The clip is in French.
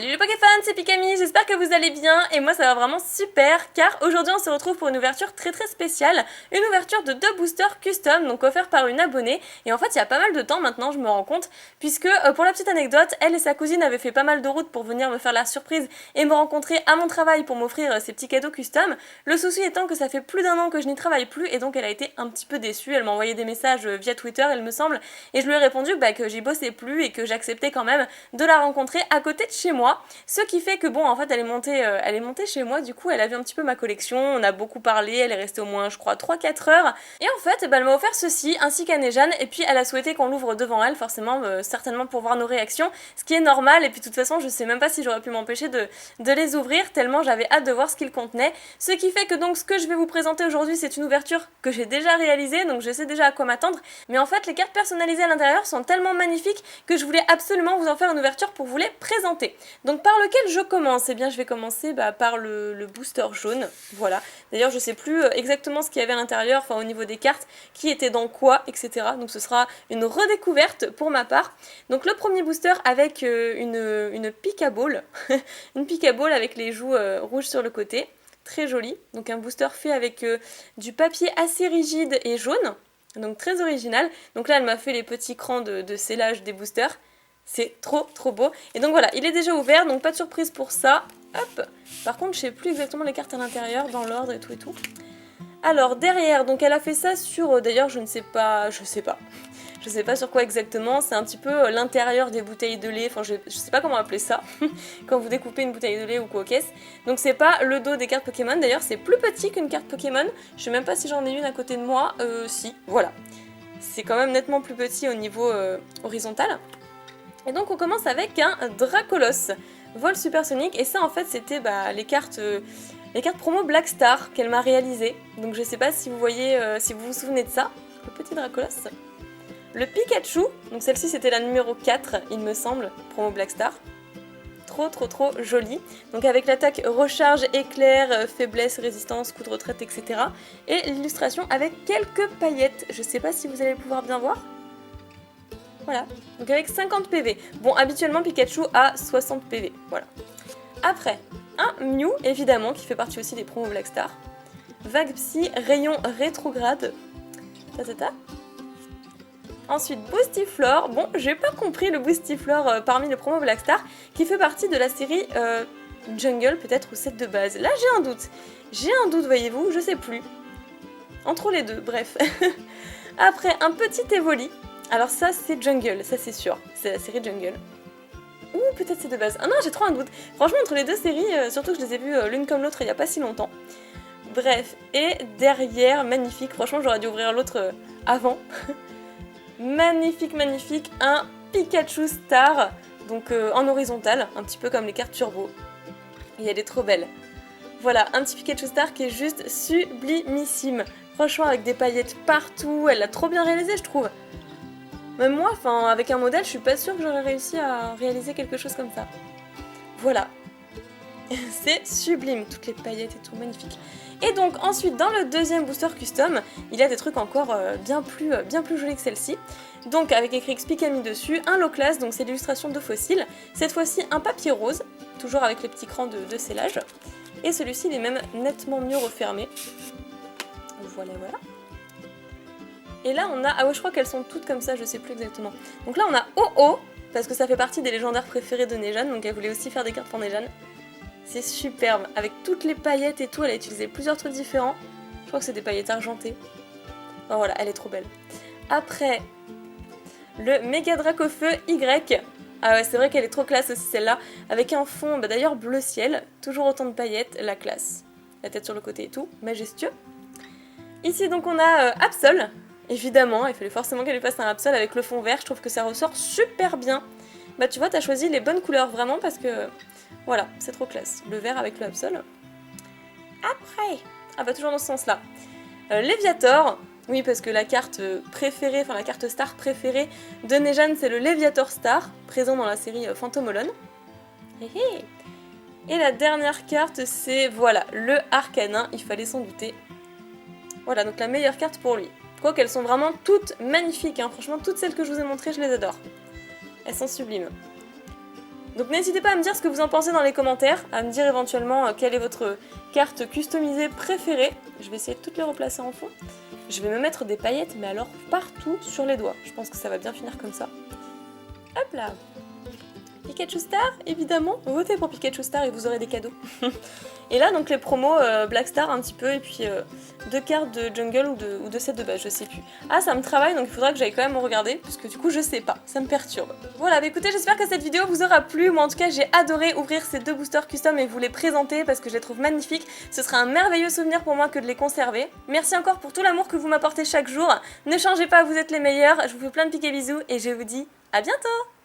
Salut les Pokéfans, c'est Pikami, j'espère que vous allez bien et moi ça va vraiment super car aujourd'hui on se retrouve pour une ouverture très spéciale, une ouverture de 2 boosters custom donc offerts par une abonnée et en fait il y a pas mal de temps maintenant je me rends compte puisque pour la petite anecdote, elle et sa cousine avaient fait pas mal de routes pour venir me faire la surprise et me rencontrer à mon travail pour m'offrir ces petits cadeaux custom. Le souci étant que ça fait plus d'1 an que je n'y travaille plus et donc elle a été un petit peu déçue, elle m'a envoyé des messages via Twitter il me semble et je lui ai répondu que j'y bossais plus et que j'acceptais quand même de la rencontrer à côté de chez moi. Ce qui fait que bon, en fait, elle est montée chez moi, du coup, elle a vu un petit peu ma collection, on a beaucoup parlé, elle est restée au moins, je crois, 3-4 heures. Et en fait, elle m'a offert ceci, ainsi qu'Anne-Jeanne, et puis elle a souhaité qu'on l'ouvre devant elle, forcément, certainement pour voir nos réactions, ce qui est normal, et puis de toute façon, je sais même pas si j'aurais pu m'empêcher de les ouvrir, tellement j'avais hâte de voir ce qu'ils contenaient. Ce qui fait que donc, ce que je vais vous présenter aujourd'hui, c'est une ouverture que j'ai déjà réalisée, donc je sais déjà à quoi m'attendre, mais en fait, les cartes personnalisées à l'intérieur sont tellement magnifiques que je voulais absolument vous en faire une ouverture pour vous les présenter. Donc par lequel je commence? Eh bien je vais commencer par le booster jaune, voilà. D'ailleurs je sais plus exactement ce qu'il y avait à l'intérieur, enfin au niveau des cartes, qui était dans quoi, etc. Donc ce sera une redécouverte pour ma part. Donc le premier booster avec une Pika-Ball, une Pika-Ball avec les joues rouges sur le côté, très joli. Donc un booster fait avec du papier assez rigide et jaune, donc très original. Donc là elle m'a fait les petits crans de scellage des boosters. C'est trop beau. Et donc voilà, il est déjà ouvert, donc pas de surprise pour ça. Hop. Par contre, je sais plus exactement les cartes à l'intérieur, dans l'ordre et tout. Alors derrière, donc elle a fait ça sur, d'ailleurs je sais pas sur quoi exactement, c'est un petit peu l'intérieur des bouteilles de lait, enfin je sais pas comment appeler ça, quand vous découpez une bouteille de lait ou quoi aux caisses. Donc c'est pas le dos des cartes Pokémon, d'ailleurs c'est plus petit qu'une carte Pokémon, je sais même pas si j'en ai une à côté de moi, si, voilà. C'est quand même nettement plus petit au niveau horizontal. Et donc on commence avec un Dracolos, vol supersonique, et ça en fait c'était les cartes promo Black Star qu'elle m'a réalisées. Donc je sais pas si vous voyez, si vous vous souvenez de ça, le petit Dracolos. Le Pikachu, donc celle-ci c'était la numéro 4 il me semble, promo Black Star. Trop jolie. Donc avec l'attaque recharge, éclair, faiblesse, résistance, coup de retraite, etc. Et l'illustration avec quelques paillettes, je sais pas si vous allez pouvoir bien voir. Voilà, donc avec 50 PV. Bon, habituellement Pikachu a 60 PV, voilà. Après, un Mew, évidemment, qui fait partie aussi des promos Black Star. Vague Psy, rayon rétrograde. Ta. Ensuite, Boostiflore. Bon, j'ai pas compris le Boostiflore parmi les promos Black Star, qui fait partie de la série Jungle, peut-être, ou set de base. Là, j'ai un doute. Voyez-vous, je sais plus. Entre les deux, bref. Après, un petit Evoli. Alors ça c'est Jungle, ça c'est sûr, c'est la série Jungle. Ou peut-être c'est de base. Ah non, j'ai trop un doute. Franchement entre les deux séries, surtout que je les ai vues l'une comme l'autre il n'y a pas si longtemps. Bref, et derrière, magnifique, franchement j'aurais dû ouvrir l'autre avant. magnifique, un Pikachu Star, donc en horizontal, un petit peu comme les cartes turbo. Et elle est trop belle. Voilà, un petit Pikachu Star qui est juste sublimissime. Franchement avec des paillettes partout, elle l'a trop bien réalisé je trouve. Même moi, avec un modèle, je suis pas sûre que j'aurais réussi à réaliser quelque chose comme ça. Voilà. C'est sublime, toutes les paillettes et tout, magnifique. Et donc ensuite, dans le deuxième booster custom, il y a des trucs encore bien plus jolis que celle-ci. Donc avec écrit Pikami dessus, un low class, donc c'est l'illustration de fossiles. Cette fois-ci, un papier rose, toujours avec les petits crans de scellage. Et celui-ci, il est même nettement mieux refermé. Voilà. Et là on a, ah ouais je crois qu'elles sont toutes comme ça, je sais plus exactement. Donc là on a Oh, parce que ça fait partie des légendaires préférés de Nejan, donc elle voulait aussi faire des cartes pour Nejan. C'est superbe, avec toutes les paillettes et tout, elle a utilisé plusieurs trucs différents. Je crois que c'est des paillettes argentées. Enfin voilà, elle est trop belle. Après, le Méga Dracofeu Y. Ah ouais c'est vrai qu'elle est trop classe aussi celle-là, avec un fond d'ailleurs bleu ciel, toujours autant de paillettes, la classe. La tête sur le côté et tout, majestueux. Ici donc on a Absol. Évidemment, il fallait forcément qu'elle lui fasse un Absol avec le fond vert, je trouve que ça ressort super bien. Bah tu vois, t'as choisi les bonnes couleurs vraiment parce que, voilà, c'est trop classe. Le vert avec le Absol. Après, toujours dans ce sens-là. Léviator, oui parce que la carte préférée, la carte star préférée de Nejan, c'est le Léviator Star, présent dans la série Phantom Holon. Et la dernière carte, c'est, voilà, le Arcanin, il fallait s'en douter. Voilà, donc la meilleure carte pour lui. Quoi qu'elles sont vraiment toutes magnifiques, hein. Franchement toutes celles que je vous ai montrées je les adore. Elles sont sublimes. Donc n'hésitez pas à me dire ce que vous en pensez dans les commentaires, à me dire éventuellement quelle est votre carte customisée préférée. Je vais essayer de toutes les replacer en fond. Je vais me mettre des paillettes, mais alors partout sur les doigts. Je pense que ça va bien finir comme ça. Hop là! Pikachu Star, évidemment. Votez pour Pikachu Star et vous aurez des cadeaux. Et là, donc les promos Black Star un petit peu, et puis 2 cartes de jungle ou de set de base, je sais plus. Ah, ça me travaille, donc il faudra que j'aille quand même regarder, parce que du coup, je sais pas, ça me perturbe. Voilà, bah écoutez, j'espère que cette vidéo vous aura plu. Moi, en tout cas, j'ai adoré ouvrir ces 2 boosters custom et vous les présenter, parce que je les trouve magnifiques. Ce sera un merveilleux souvenir pour moi que de les conserver. Merci encore pour tout l'amour que vous m'apportez chaque jour. Ne changez pas, vous êtes les meilleurs. Je vous fais plein de pics et bisous, et je vous dis à bientôt!